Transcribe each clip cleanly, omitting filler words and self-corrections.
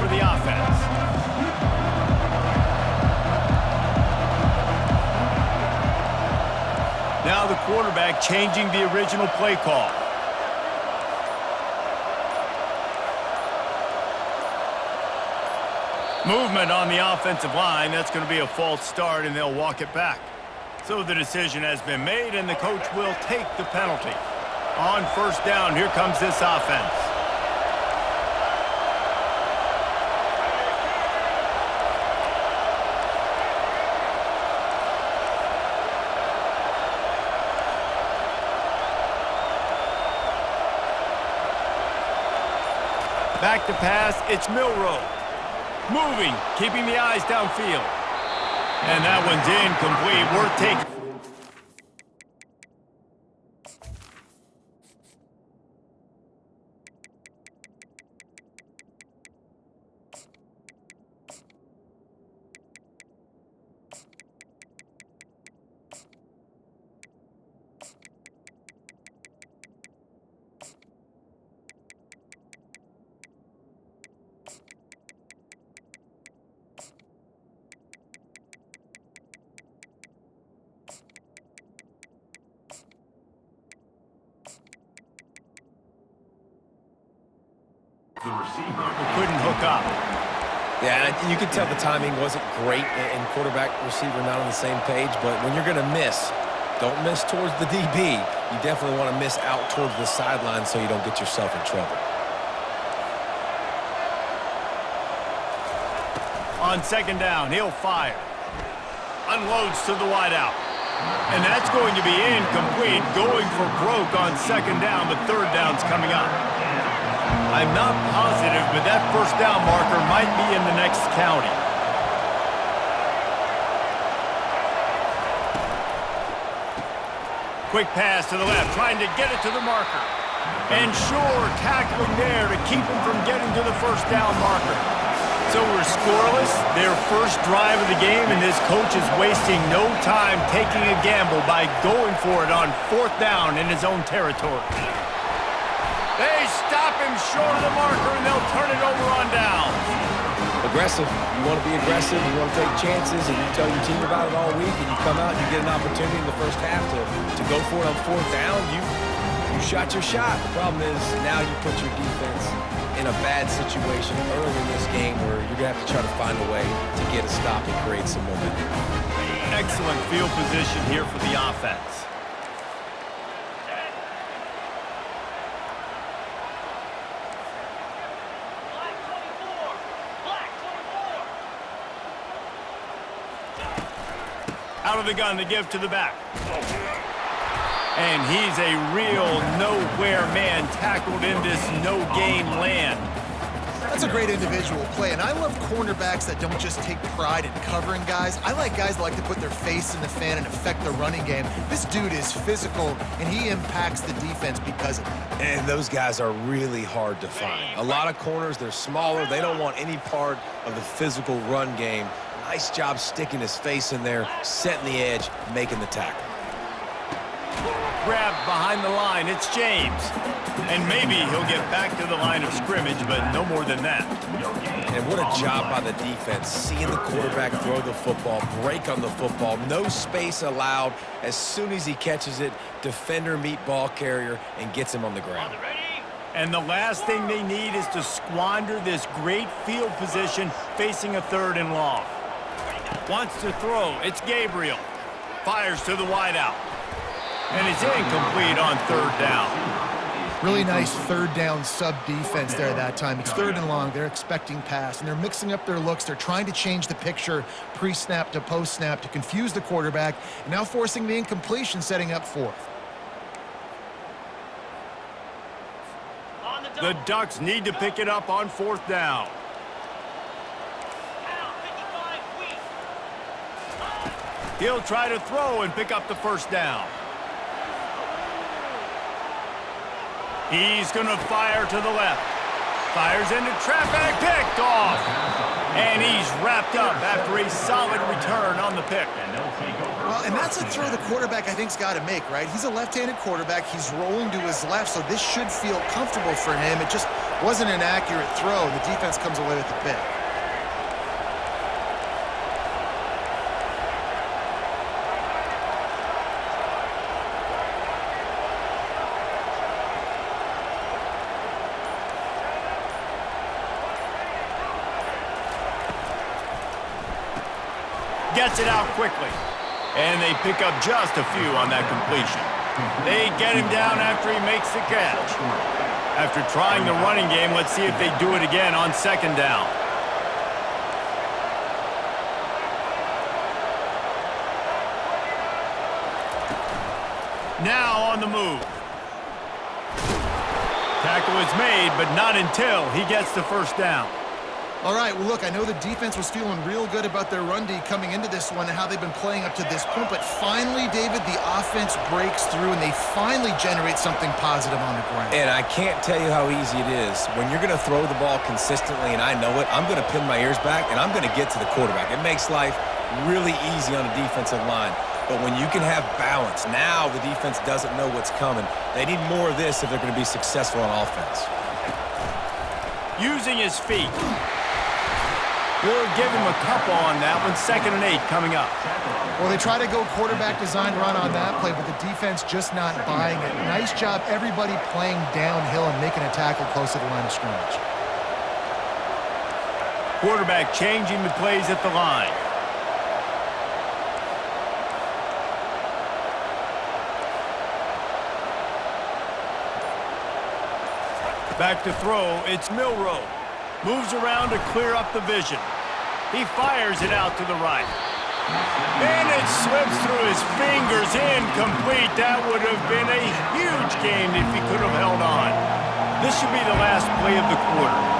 for the offense. Now the quarterback changing the original play call. Movement on the offensive line. That's going to be a false start, and they'll walk it back. So the decision has been made, and the coach will take the penalty. On first down, here comes this offense. Back to pass, it's Milroe. Moving, keeping the eyes downfield. And that one's incomplete. Worth taking. The receiver couldn't hook up. Yeah, you could tell the timing wasn't great and quarterback, receiver not on the same page, but when you're going to miss, don't miss towards the DB. You definitely want to miss out towards the sideline so you don't get yourself in trouble. On second down, he'll fire. Unloads to the wideout. And that's going to be incomplete, going for broke on second down, but third down's coming up. I'm not positive, but that first down marker might be in the next county. Quick pass to the left, trying to get it to the marker. And sure, tackling there to keep him from getting to the first down marker. So we're scoreless, their first drive of the game, and this coach is wasting no time taking a gamble by going for it on fourth down in his own territory. They stop him short of the marker, and they'll turn it over on downs. Aggressive. You want to be aggressive. You want to take chances, and you tell your team about it all week, and you come out and you get an opportunity in the first half to go for it on fourth down. You shot your shot. The problem is now you put your defense in a bad situation early in this game where you're going to have to try to find a way to get a stop and create some momentum. Excellent field position here for the offense. Out of the gun to give to the back. And he's a real nowhere man tackled in this no-gain land. That's a great individual play, and I love cornerbacks that don't just take pride in covering guys. I like guys that like to put their face in the fan and affect the running game. This dude is physical, and he impacts the defense because of it. And those guys are really hard to find. A lot of corners, they're smaller. They don't want any part of the physical run game. Nice job sticking his face in there, setting the edge, making the tackle. Grabbed behind the line, it's James. And maybe he'll get back to the line of scrimmage, but no more than that. And what a job by the defense, seeing the quarterback throw the football, break on the football, no space allowed. As soon as he catches it, defender meet ball carrier and gets him on the ground. And the last thing they need is to squander this great field position facing a third and long. Wants to throw, it's Gabriel. Fires to the wideout. And it's incomplete on third down. Really nice third down sub-defense there that time. It's third and long. They're expecting pass, and they're mixing up their looks. They're trying to change the picture pre-snap to post-snap to confuse the quarterback, and now forcing the incompletion, setting up fourth. The Ducks need to pick it up on fourth down. He'll try to throw and pick up the first down. He's going to fire to the left. Fires into traffic, picked off. And he's wrapped up after a solid return on the pick. Well, and that's a throw the quarterback, I think, has got to make, right? He's a left-handed quarterback. He's rolling to his left, so this should feel comfortable for him. It just Wasn't an accurate throw, and the defense comes away with the pick. Gets it out quickly. And they pick up just a few on that completion. They get him down after he makes the catch. After trying the running game, let's see if they do it again on second down. Now on the move. Tackle is made, but not until he gets the first down. All right, well, look, I know the defense was feeling real good about their run D coming into this one and how they've been playing up to this point, but finally, David, the offense breaks through and they finally generate something positive on the ground. And I can't tell you how easy it is. When you're going to throw the ball consistently, and I know it, I'm going to pin my ears back, and I'm going to get to the quarterback. It makes life really easy on the defensive line. But when you can have balance, now the defense doesn't know what's coming. They need more of this if they're going to be successful on offense. Using his feet. We'll give him a couple on that one. 2nd and 8 coming up. Well, they try to go quarterback design run on that play, but the defense just not buying it. Nice job, everybody playing downhill and making a tackle close to the line of scrimmage. Quarterback changing the plays at the line. Back to throw, it's Milroe. Moves around to clear up the vision. He fires it out to the right. And it slips through his fingers, incomplete. That would have been a huge gain if he could have held on. This should be the last play of the quarter.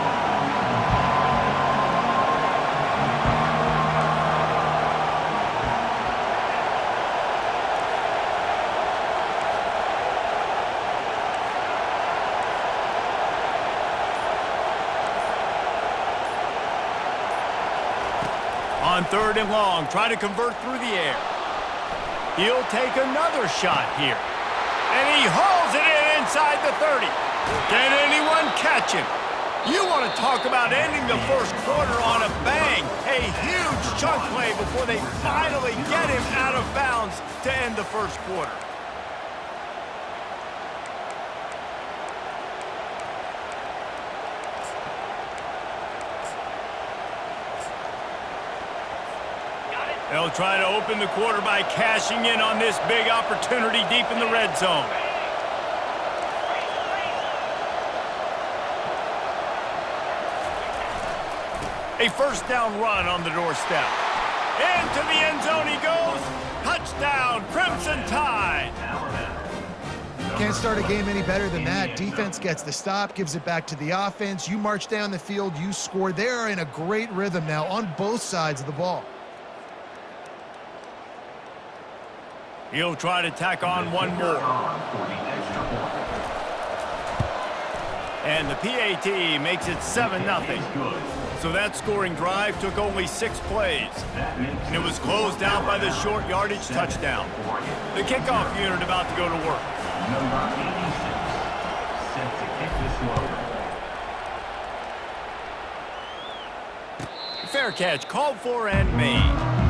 On 3rd and long, try to convert through the air. He'll take another shot here. And he hauls it in inside the 30. Can anyone catch him? You want to talk about ending the first quarter on a bang. A huge chunk play before they finally get him out of bounds to end the first quarter. They'll try to open the quarter by cashing in on this big opportunity deep in the red zone. A first down run on the doorstep. Into the end zone he goes. Touchdown, Crimson Tide. Can't start a game any better than that. Defense gets the stop, gives it back to the offense. You march down the field, you score. They're in a great rhythm now on both sides of the ball. He'll try to tack on one more. And the PAT makes it 7-0. So that scoring drive took only 6 plays. And it was closed out by the short yardage touchdown. The kickoff unit about to go to work. Number 86, set to kick this low. Fair catch called for and made.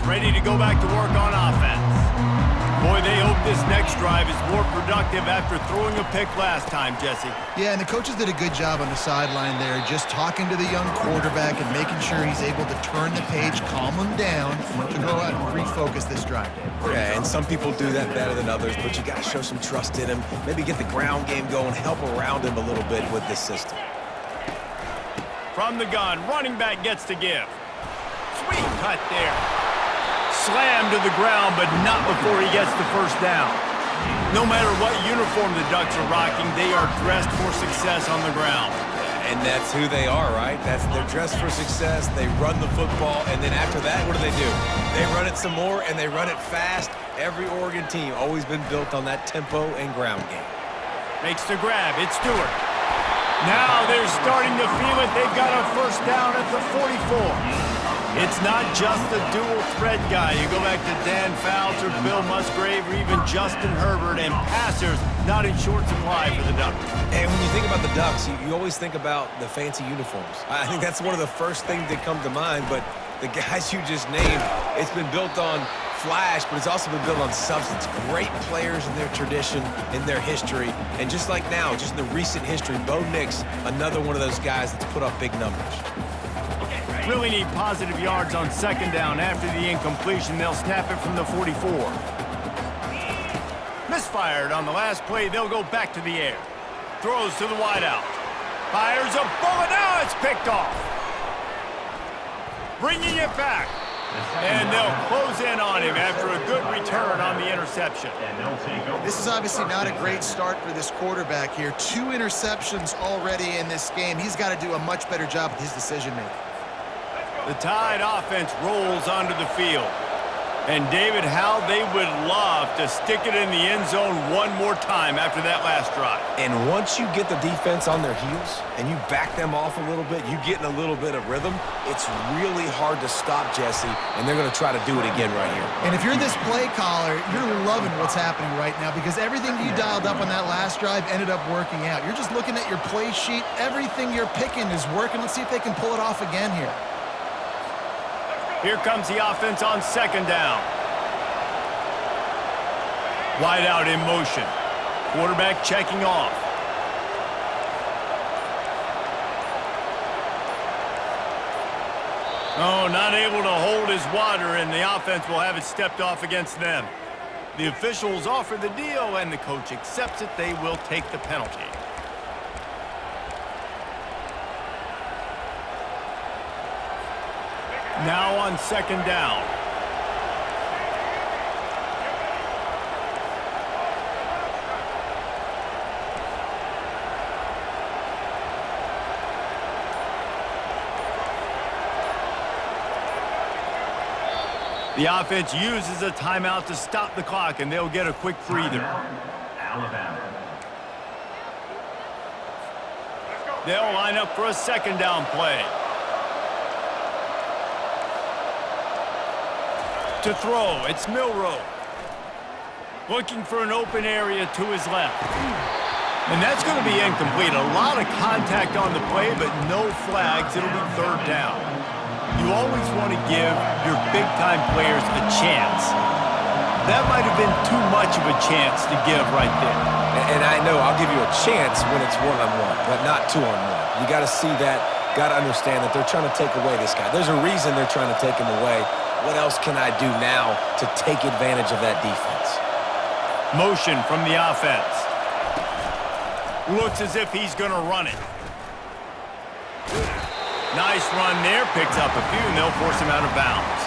Ready to go back to work on offense. Boy, they hope this next drive is more productive after throwing a pick last time, Jesse. Yeah, and the coaches did a good job on the sideline there, just talking to the young quarterback and making sure he's able to turn the page, calm him down, to go out and refocus this drive. Yeah, and some people do that better than others, but you got to show some trust in him. Maybe get the ground game going, help around him a little bit with this system. From the gun, running back gets to give. Sweet cut there. Slammed to the ground, but not before he gets the first down. No matter what uniform the Ducks are rocking, they are dressed for success on the ground. And that's who they are, right? They're dressed for success. They run the football, and then after that, what do? They run it some more, and they run it fast. Every Oregon team always been built on that tempo and ground game. Makes the grab. It's Stewart. Now they're starting to feel it. They've got a first down at the 44. It's not just a dual threat guy. You go back to Dan Fouts or Bill Musgrave or even Justin Herbert, and passers not in short supply for the Ducks. And when you think about the Ducks, you always think about the fancy uniforms. I think that's one of the first things that come to mind, but the guys you just named, it's been built on flash, but it's also been built on substance. Great players in their tradition, in their history, and just like now, just in the recent history, Bo Nix, another one of those guys that's put up big numbers. Really need positive yards on second down. After the incompletion, they'll snap it from the 44. Misfired on the last play. They'll go back to the air. Throws to the wideout. Fires a bullet. Now it's picked off. Bringing it back. And they'll close in on him after a good return on the interception. This is obviously not a great start for this quarterback here. 2 interceptions already in this game. He's got to do a much better job with his decision-making. The Tide offense rolls onto the field. And David, how they would love to stick it in the end zone one more time after that last drive. And once you get the defense on their heels and you back them off a little bit, you get in a little bit of rhythm, it's really hard to stop, Jesse, and they're going to try to do it again right here. And if you're this play caller, you're loving what's happening right now because everything you dialed up on that last drive ended up working out. You're just looking at your play sheet. Everything you're picking is working. Let's see if they can pull it off again here. Here comes the offense on second down. Wide out in motion. Quarterback checking off. Oh, not able to hold his water, and the offense will have it stepped off against them. The officials offer the deal, and the coach accepts it. They will take the penalty. Now on second down. The offense uses a timeout to stop the clock, and they'll get a quick breather. Alabama. They'll line up for a second down play. To throw, it's Milroe. Looking for an open area to his left. And that's going to be incomplete. A lot of contact on the play, but no flags. It'll be third down. You always want to give your big-time players a chance. That might have been too much of a chance to give right there. And I know I'll give you a chance when it's one-on-one, but not two-on-one. You got to see that, got to understand that they're trying to take away this guy. There's a reason they're trying to take him away. What else can I do now to take advantage of that defense? Motion from the offense. Looks as if he's going to run it. Nice run there. Picks up a few, and they'll force him out of bounds.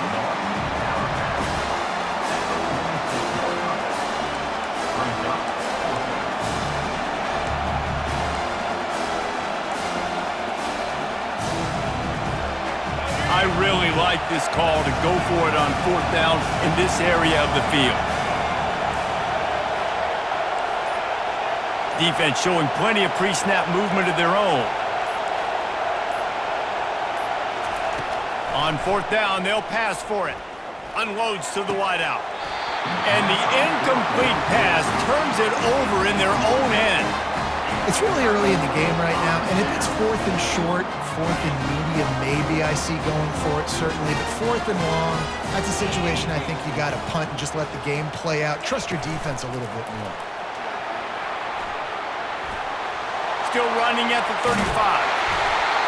I really like this call to go for it on fourth down in this area of the field. Defense showing plenty of pre-snap movement of their own. On fourth down, they'll pass for it. Unloads to the wideout. And the incomplete pass turns it over in their own end. It's really early in the game right now, and if it's fourth and short, fourth and medium, maybe I see going for it, certainly. But fourth and long, that's a situation I think you got to punt and just let the game play out. Trust your defense a little bit more. Still running at the 35.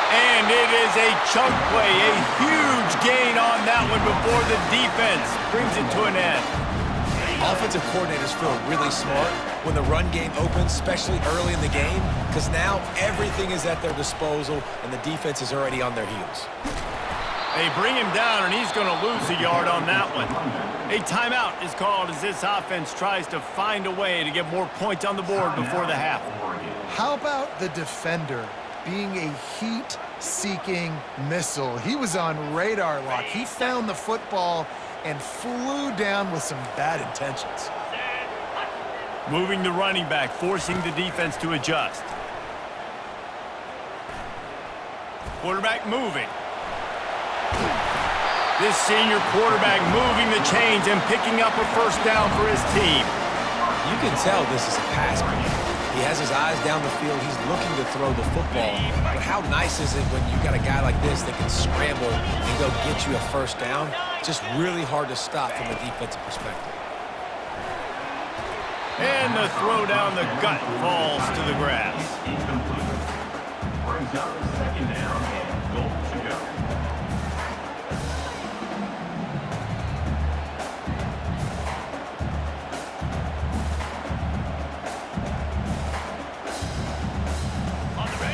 And it is a chunk play, a huge gain on that one before the defense brings it to an end. Offensive coordinators feel really smart when the run game opens, especially early in the game, because now everything is at their disposal and the defense is already on their heels. They bring him down, and he's going to lose a yard on that one. A timeout is called as this offense tries to find a way to get more points on the board before the half. How about the defender being a heat-seeking missile. He was on radar lock. He found the football and flew down with some bad intentions. Moving the running back, forcing the defense to adjust. Quarterback moving. This senior quarterback moving the chains and picking up a first down for his team. You can tell this is a pass play. He has his eyes down the field. He's looking to throw the football. But how nice is it when you got a guy like this that can scramble and go get you a first down? Just really hard to stop from a defensive perspective. And the throw down the gut falls to the grass. Incomplete. Brings up second down and goal to go.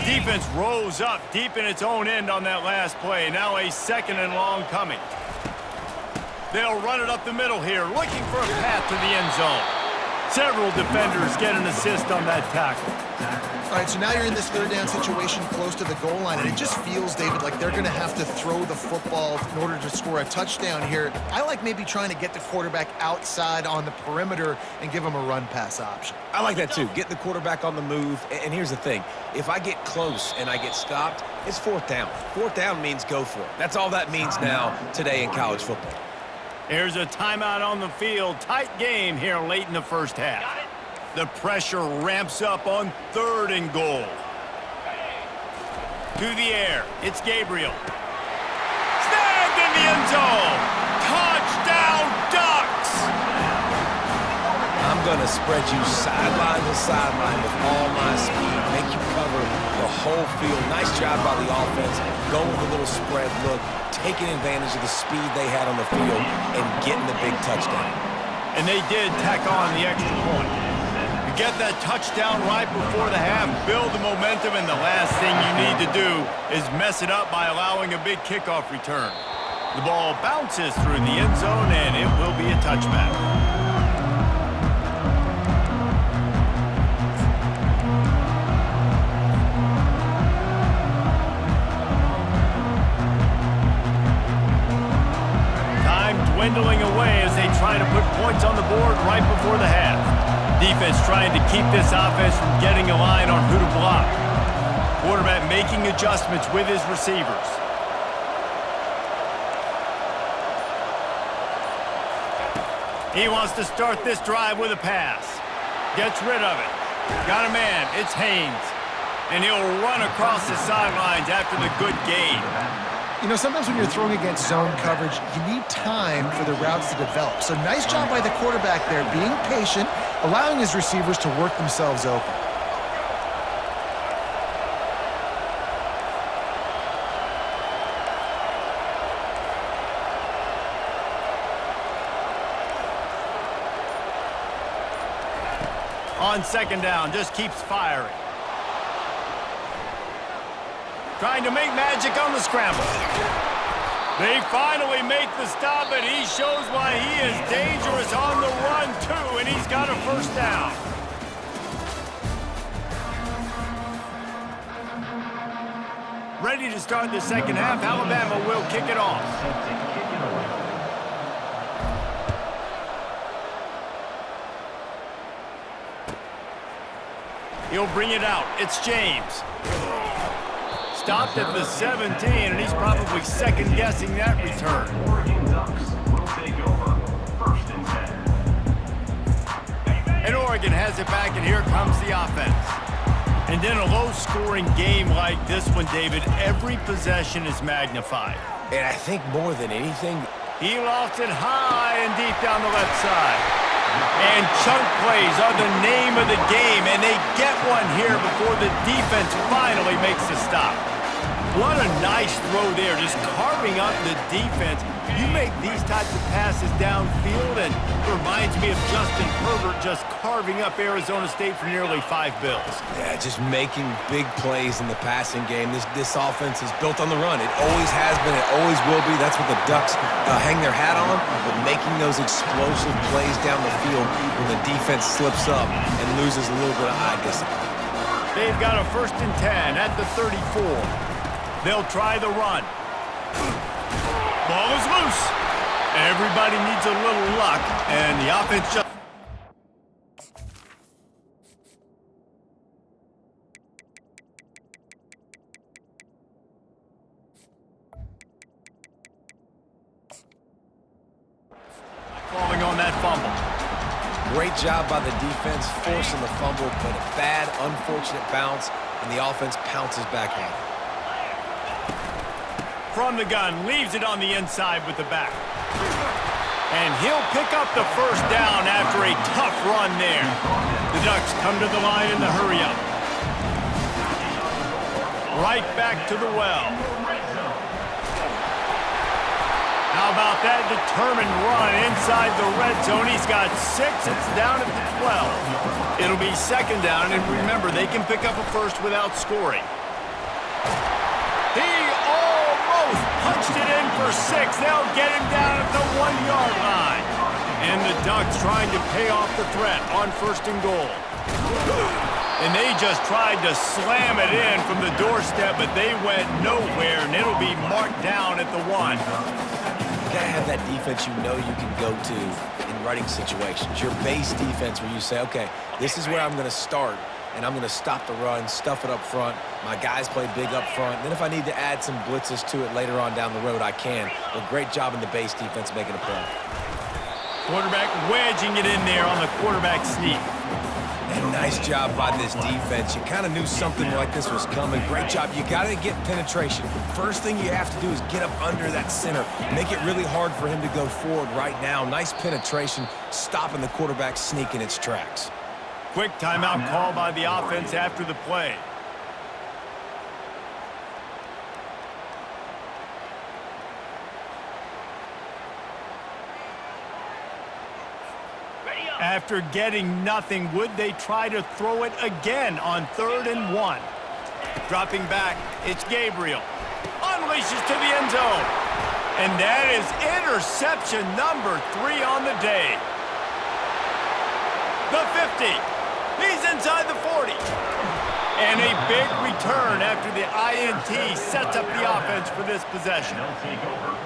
Defense rose up deep in its own end on that last play. Now a second and long coming. They'll run it up the middle here, looking for a path to the end zone. Several defenders get an assist on that tackle. All right, so now you're in this third down situation close to the goal line, and it just feels, David, like they're going to have to throw the football in order to score a touchdown here. I like maybe trying to get the quarterback outside on the perimeter and give him a run-pass option. I like that too. Get the quarterback on the move. And here's the thing. If I get close and I get stopped, it's fourth down. Fourth down means go for it. That's all that means now today in college football. There's a timeout on the field. Tight game here late in the first half. The pressure ramps up on third and goal. To the air. It's Gabriel. Snagged in the end zone. Touchdown, Ducks! I'm going to spread you sideline to sideline with all my speed, make you cover the whole field. Nice job by the offense, going with a little spread look, taking advantage of the speed they had on the field and getting the big touchdown. And they did tack on the extra point. You get that touchdown right before the half, build the momentum, and the last thing you need to do is mess it up by allowing a big kickoff return. The ball bounces through the end zone, and it will be a touchback. Dwindling away as they try to put points on the board right before the half. Defense trying to keep this offense from getting a line on who to block. Quarterback making adjustments with his receivers. He wants to start this drive with a pass. Gets rid of it. Got a man. It's Haynes. And he'll run across the sidelines after the good gain. You know, sometimes when you're throwing against zone coverage, you need time for the routes to develop. So nice job by the quarterback there, being patient, allowing his receivers to work themselves open. On second down, just keeps firing. Trying to make magic on the scramble. They finally make the stop, and he shows why he is dangerous on the run, too, and he's got a first down. Ready to start the second half. Alabama will kick it off. He'll bring it out. It's James. Stopped at the 17, and he's probably second-guessing that return. Oregon Ducks will take over first and 10. And Oregon has it back, and here comes the offense. And in a low-scoring game like this one, David, every possession is magnified. And I think more than anything, He lofts it high and deep down the left side. And chunk plays are the name of the game, and they get one here before the defense finally makes the stop. What a nice throw there, just carving up the defense. You make these types of passes downfield, and it reminds me of Justin Herbert just carving up Arizona State for nearly 5 bills. yeah, just making big plays in the passing game. This offense is built on the run. It always has been. It always will be. That's what the Ducks hang their hat on. But making those explosive plays down the field when the defense slips up and loses a little bit of eye discipline. They've got a 1st and 10 at the 34. They'll try the run. Ball is loose. Everybody needs a little luck, and the offense just... falling on that fumble. Great job by the defense forcing the fumble, but a bad, unfortunate bounce, and the offense pounces back on it. From the gun, leaves it on the inside with the back. And he'll pick up the 1st down after a tough run there. The Ducks come to the line in the hurry-up. Right back to the well. How about that determined run inside the red zone? He's got 6. It's down at the 12. It'll be 2nd down, and remember, they can pick up a 1st without scoring. He almost punched it in for 6. They'll get him down at the 1-yard line. And the Ducks trying to pay off the threat on 1st and goal. And they just tried to slam it in from the doorstep, but they went nowhere, and it'll be marked down at the 1. You gotta have that defense you know you can go to in running situations. Your base defense where you say, okay, this is where I'm gonna start, and I'm gonna stop the run, stuff it up front. My guys play big up front. And then if I need to add some blitzes to it later on down the road, I can. But great job in the base defense making a play. Quarterback wedging it in there on the quarterback sneak. And nice job by this defense. You kind of knew something like this was coming. Great job. You got to get penetration. First thing you have to do is get up under that center. Make it really hard for him to go forward right now. Nice penetration, stopping the quarterback sneak in its tracks. Quick timeout call by the offense after the play. After getting nothing, would they try to throw it again on 3rd and 1? Dropping back, it's Gabriel. Unleashes to the end zone. And that is interception number 3 on the day. The 50. He's inside the 40. And a big return after the INT sets up the offense for this possession.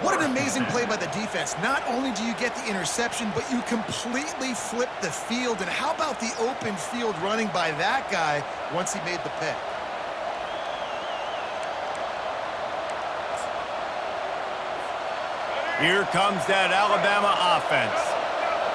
What an amazing play by the defense. Not only do you get the interception, but you completely flip the field. And how about the open field running by that guy once he made the pick? Here comes that Alabama offense.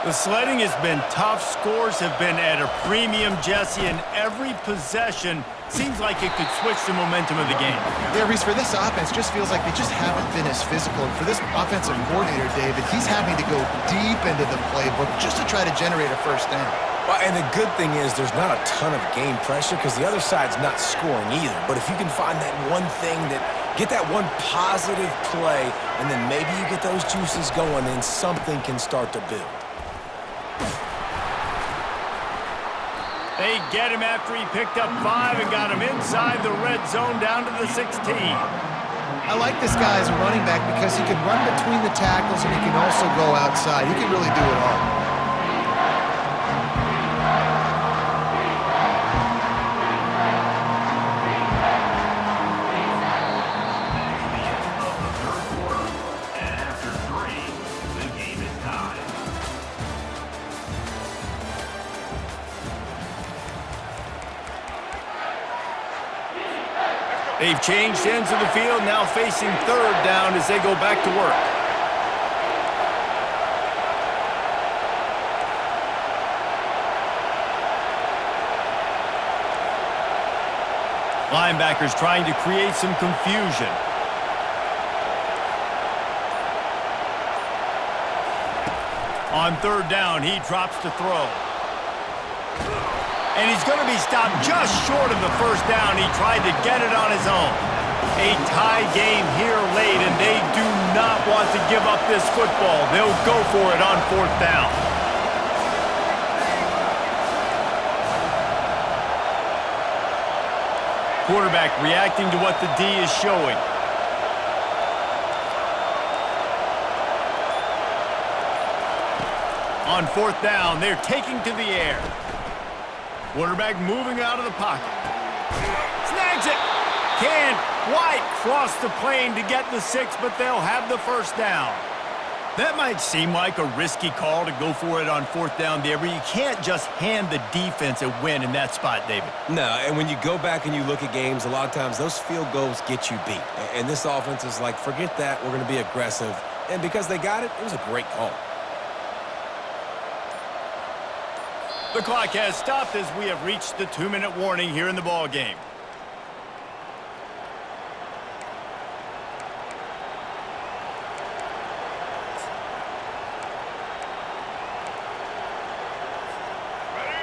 The sledding has been tough. Scores have been at a premium, Jesse, and every possession seems like it could switch the momentum of the game. Yeah, Reese, for this offense, just feels like they just haven't been as physical. And for this offensive coordinator, David, he's having to go deep into the playbook just to try to generate a 1st down. Well, and the good thing is there's not a ton of game pressure because the other side's not scoring either. But if you can find that one thing that get that one positive play, and then maybe you get those juices going, then something can start to build. They get him after he picked up 5 and got him inside the red zone down to the 16. I like this guy as a running back because he can run between the tackles and he can also go outside. He can really do it all. They've changed ends of the field, now facing 3rd down as they go back to work. Linebackers trying to create some confusion. On 3rd down, he drops to throw. And he's going to be stopped just short of the 1st down. He tried to get it on his own. A tie game here late, and they do not want to give up this football. They'll go for it on 4th down. Quarterback reacting to what the D is showing. On 4th down, they're taking to the air. Quarterback moving out of the pocket. Snags it. Can't quite cross the plane to get the 6, but they'll have the first down. That might seem like a risky call to go for it on 4th down there, but you can't just hand the defense a win in that spot, David. No, and when you go back and you look at games, a lot of times those field goals get you beat. And this offense is like, forget that, we're going to be aggressive. And because they got it, it was a great call. The clock has stopped as we have reached the 2-minute warning here in the ball game.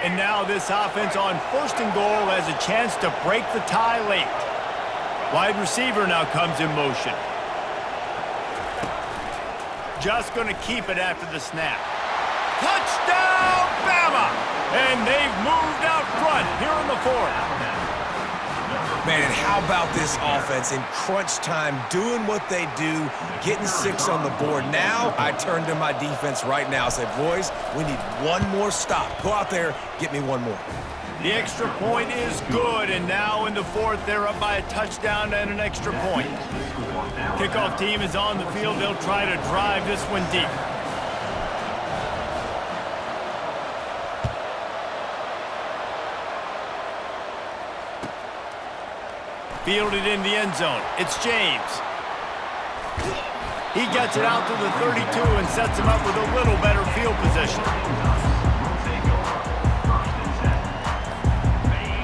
And now this offense on 1st and goal has a chance to break the tie late. Wide receiver now comes in motion. Just going to keep it after the snap. Touchdown, Bama! And they've moved out front here in the 4th. Man, and how about this offense in crunch time, doing what they do, getting 6 on the board. Now, I turn to my defense right now and say, boys, we need one more stop. Go out there, get me one more. The extra point is good, and now in the 4th, they're up by a touchdown and an extra point. Kickoff team is on the field. They'll try to drive this one deep. Fielded in the end zone. It's James. He gets it out to the 32 and sets him up with a little better field position.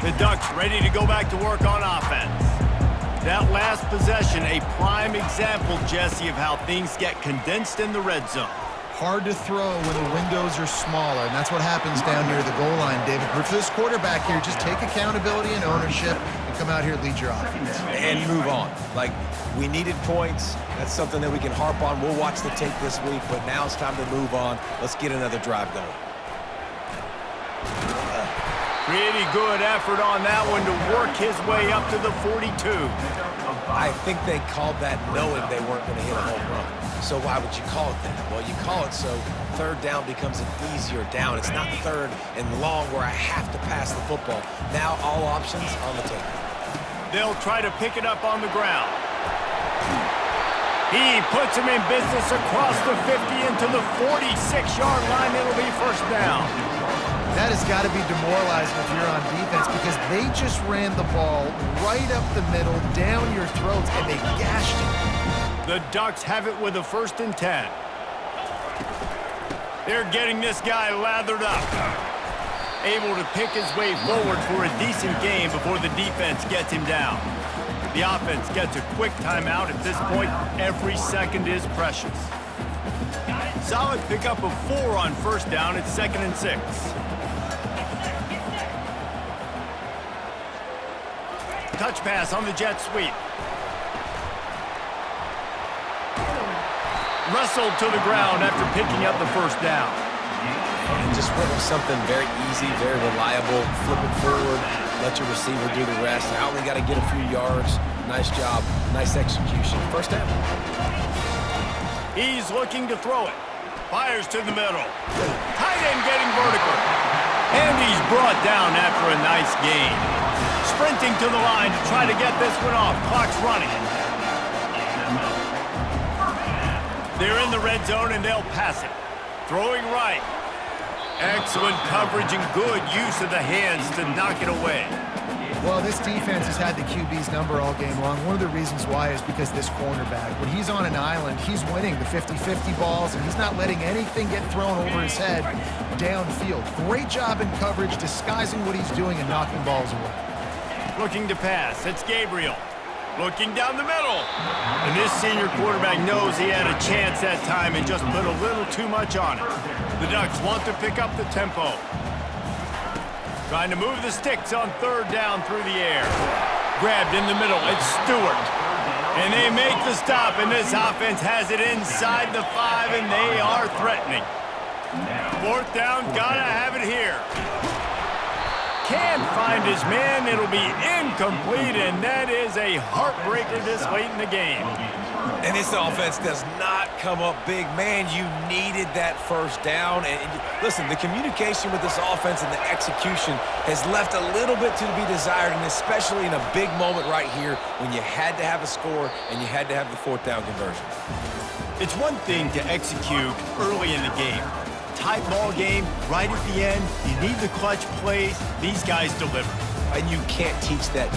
The Ducks ready to go back to work on offense. That last possession, a prime example, Jesse, of how things get condensed in the red zone. Hard to throw when the windows are smaller, and that's what happens down near the goal line, David. But for this quarterback here, just take accountability and ownership and come out here and lead your offense. And move on. Like, we needed points. That's something that we can harp on. We'll watch the tape this week, but now it's time to move on. Let's get another drive going. Pretty good effort on that one to work his way up to the 42. I think they called that knowing they weren't going to hit a home run. So why would you call it that? Well, you call it so 3rd down becomes an easier down. It's not 3rd and long where I have to pass the football. Now all options on the table. They'll try to pick it up on the ground. He puts him in business across the 50 into the 46-yard line. It'll be 1st down. That has got to be demoralizing if you're on defense because they just ran the ball right up the middle, down your throats, and they gashed you. The Ducks have it with a 1st and 10. They're getting this guy lathered up. Able to pick his way forward for a decent game before the defense gets him down. The offense gets a quick timeout. At this point, every second is precious. Solid pickup of 4 on 1st down. It's 2nd and 6. Touch pass on the jet sweep. Wrestled to the ground after picking up the 1st down. And just went with something very easy, very reliable. Flip it forward, let your receiver do the rest. I only got to get a few yards. Nice job, nice execution. 1st down. He's looking to throw it. Fires to the middle. Tight end getting vertical. And he's brought down after a nice gain. Sprinting to the line to try to get this one off. Clock's running. They're in the red zone and they'll pass it. Throwing right. Excellent coverage and good use of the hands to knock it away. Well, this defense has had the QB's number all game long. One of the reasons why is because this cornerback, when he's on an island, he's winning the 50-50 balls, and he's not letting anything get thrown over his head downfield. Great job in coverage, disguising what he's doing and knocking balls away. Looking to pass. It's Gabriel. Looking down the middle. And this senior quarterback knows he had a chance that time and just put a little too much on it. The Ducks want to pick up the tempo. Trying to move the sticks on 3rd down through the air. Grabbed in the middle. It's Stewart. And they make the stop, and this offense has it inside the 5, and they are threatening. 4th down, gotta have it here. Can't find his man. It'll be incomplete, and that is a heartbreaker this late in the game. And this offense does not come up big. Man, you needed that first down. And listen, the communication with this offense and the execution has left a little bit to be desired, and especially in a big moment right here when you had to have a score and you had to have the fourth down conversion. It's one thing to execute early in the game. Tight ball game, right at the end, you need the clutch plays. These guys deliver. And you can't teach that